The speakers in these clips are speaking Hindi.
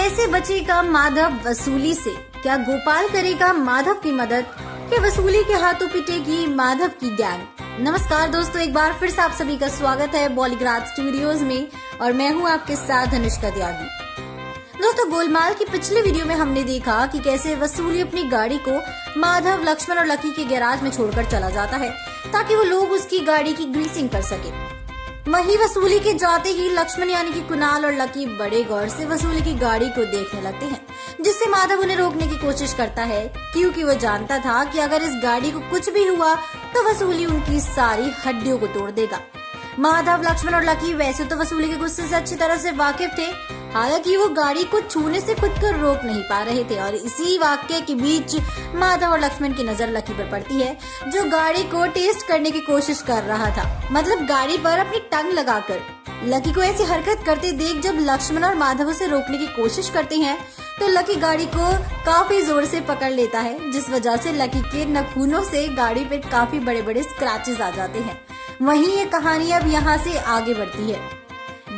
कैसे बचेगा माधव वसूली से? क्या गोपाल करेगा माधव की मदद? क्या वसूली के हाथों पिटेगी माधव की गैंग? नमस्कार दोस्तों, एक बार फिर से आप सभी का स्वागत है बॉलीग्राज स्टूडियोज में और मैं हूं आपके साथ अनुष्का त्यागी। दोस्तों, गोलमाल की पिछले वीडियो में हमने देखा कि कैसे वसूली अपनी गाड़ी को माधव, लक्ष्मण और लकी के गैराज में छोड़कर चला जाता है ताकि वो लोग उसकी गाड़ी की ग्रीसिंग कर सके। वही वसूली के जाते ही लक्ष्मण यानी कि कुणाल और लकी बड़े गौर से वसूली की गाड़ी को देखने लगते हैं, जिससे माधव उन्हें रोकने की कोशिश करता है क्योंकि वो जानता था कि अगर इस गाड़ी को कुछ भी हुआ तो वसूली उनकी सारी हड्डियों को तोड़ देगा। माधव, लक्ष्मण और लकी वैसे तो वसूली के गुस्से से अच्छी तरह से वाकिफ थे, हालांकि वो गाड़ी को छूने से खुद को रोक नहीं पा रहे थे और इसी वाक्य के बीच माधव और लक्ष्मण की नजर लकी पर पड़ती है, जो गाड़ी को टेस्ट करने की कोशिश कर रहा था, मतलब गाड़ी पर अपनी टंग लगाकर। लकी को ऐसी हरकत करते देख जब लक्ष्मण और माधव उसे रोकने की कोशिश करते हैं तो लकी गाड़ी को काफी जोर से पकड़ लेता है, जिस वजह से लकी के नाखूनों से गाड़ी पे काफी बड़े बड़े स्क्रैचेस आ जाते हैं। वहीं ये कहानी अब यहाँ से आगे बढ़ती है।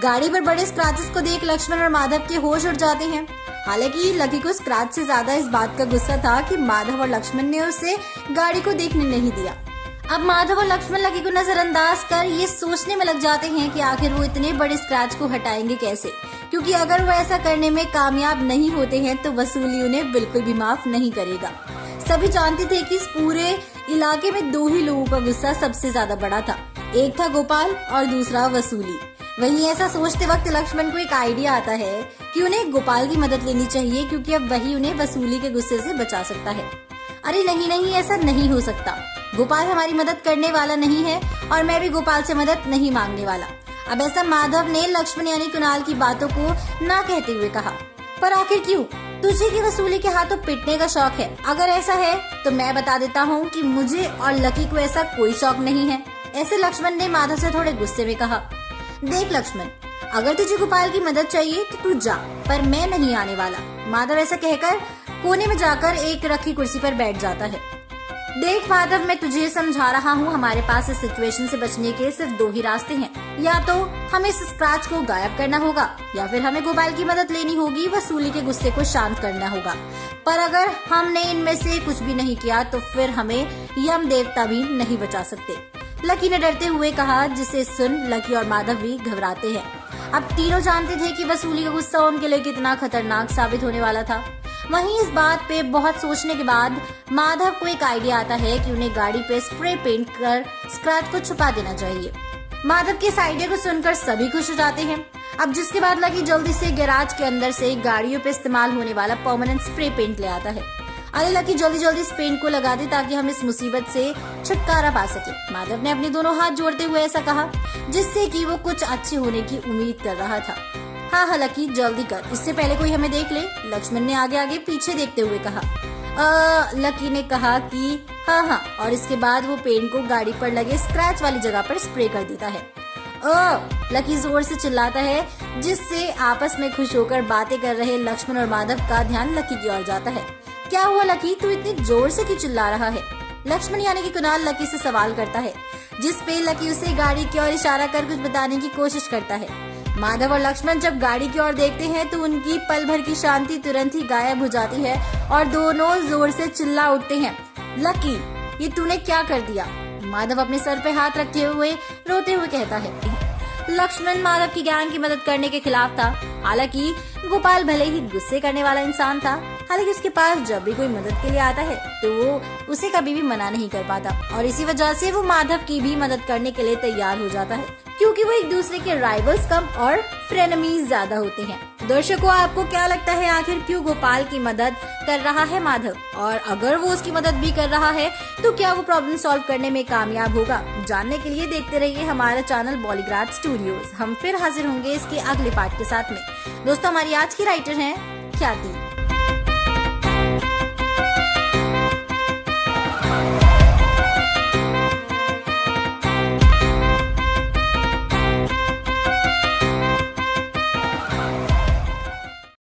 गाड़ी पर बड़े स्क्रैचेस को देख लक्ष्मण और माधव के होश उड़ जाते हैं। हालांकि लकी को स्क्रैच से ज्यादा इस बात का गुस्सा था कि माधव और लक्ष्मण ने उसे गाड़ी को देखने नहीं दिया। अब माधव और लक्ष्मण लकी को नजरअंदाज कर ये सोचने में लग जाते हैं कि आखिर वो इतने बड़े स्क्रैच को हटाएंगे कैसे, क्योंकि अगर वो ऐसा करने में कामयाब नहीं होते हैं तो वसूली उन्हें बिल्कुल भी माफ नहीं करेगा। सभी जानते थे कि इस पूरे इलाके में दो ही लोगों का गुस्सा सबसे ज्यादा बड़ा था, एक था गोपाल और दूसरा वसूली। वहीं ऐसा सोचते वक्त लक्ष्मण को एक आइडिया आता है कि उन्हें गोपाल की मदद लेनी चाहिए, क्योंकि अब वही उन्हें वसूली के गुस्से से बचा सकता है। अरे नहीं, ऐसा नहीं हो सकता। गोपाल हमारी मदद करने वाला नहीं है और मैं भी गोपाल से मदद नहीं मांगने वाला। अब ऐसा माधव ने लक्ष्मण यानी कुणाल की बातों को ना कहते हुए कहा। पर आखिर क्यों? तुझे की वसूली के हाथों पिटने का शौक है? अगर ऐसा है तो मैं बता देता हूँ कि मुझे और लकी को ऐसा कोई शौक नहीं है। ऐसे लक्ष्मण ने माधव से थोड़े गुस्से में कहा। देख लक्ष्मण, अगर तुझे गोपाल की मदद चाहिए तो तू जा, पर मैं नहीं आने वाला। माधव ऐसा कहकर कोने में जाकर एक रखी कुर्सी पर बैठ जाता है। देख माधव, मैं तुझे समझा रहा हूँ, हमारे पास इस सिचुएशन से बचने के सिर्फ दो ही रास्ते हैं। या तो हमें इस स्क्रैच को गायब करना होगा या फिर हमें गोपाल की मदद लेनी होगी, वसूली के गुस्से को शांत करना होगा। पर अगर हमने इनमें से कुछ भी नहीं किया तो फिर हमें यम देवता भी नहीं बचा सकते, लकी ने डरते हुए कहा, जिसे सुन लकी और माधव भी घबराते हैं। अब तीनों जानते थे कि वसूली का गुस्सा उनके लिए कितना खतरनाक साबित होने वाला था। वहीं इस बात पे बहुत सोचने के बाद माधव को एक आइडिया आता है कि उन्हें गाड़ी पे स्प्रे पेंट कर स्क्रैच को छुपा देना चाहिए। माधव के इस आइडिया को सुनकर सभी खुश हो जाते हैं। अब जिसके बाद लकी जल्दी से गैराज के अंदर से गाड़ियों पे इस्तेमाल होने वाला परमानेंट स्प्रे पेंट ले आता है। अरे लकी, जल्दी इस पेंट को लगा दे ताकि हम इस मुसीबत से छुटकारा पा सके। माधव ने अपने दोनों हाथ जोड़ते हुए ऐसा कहा, जिससे कि वो कुछ अच्छे होने की उम्मीद कर रहा था। हाँ लकी, जल्दी कर, इससे पहले कोई हमें देख ले, लक्ष्मण ने आगे पीछे देखते हुए कहा। लकी ने कहा कि हाँ, और इसके बाद वो पेंट को गाड़ी पर लगे स्क्रैच वाली जगह पर स्प्रे कर देता है। लकी जोर से चिल्लाता है, जिससे आपस में खुश होकर बातें कर रहे लक्ष्मण और माधव का ध्यान लकी की ओर जाता है। क्या हुआ लकी, तू इतनी जोर से क्यों चिल्ला रहा है? लक्ष्मण यानी कि कुणाल लकी से सवाल करता है, जिस पे लकी उसे गाड़ी की ओर इशारा कर कुछ बताने की कोशिश करता है। माधव और लक्ष्मण जब गाड़ी की ओर देखते हैं तो उनकी पल भर की शांति तुरंत ही गायब हो जाती है और दोनों जोर से चिल्ला उठते हैं, लकी, ये तूने क्या कर दिया? माधव अपने सर पे हाथ रखे हुए रोते हुए कहता है। लक्ष्मण माधव की गैंग की मदद करने के खिलाफ था। हालांकि गोपाल भले ही गुस्से करने वाला इंसान था, हालांकि उसके पास जब भी कोई मदद के लिए आता है तो वो उसे कभी भी मना नहीं कर पाता और इसी वजह से वो माधव की भी मदद करने के लिए तैयार हो जाता है, क्योंकि वो एक दूसरे के राइवल्स कम और फ्रेनेमीज ज्यादा होते हैं। दर्शकों, आपको क्या लगता है आखिर क्यों गोपाल की मदद कर रहा है माधव? और अगर वो उसकी मदद भी कर रहा है तो क्या वो प्रॉब्लम सॉल्व करने में कामयाब होगा? जानने के लिए देखते रहिए हमारा चैनल बॉलीग्राज स्टूडियोज। हम फिर हाजिर होंगे इसके अगले पार्ट के साथ में। दोस्तों, हमारी आज की राइटर हैं ख्याति।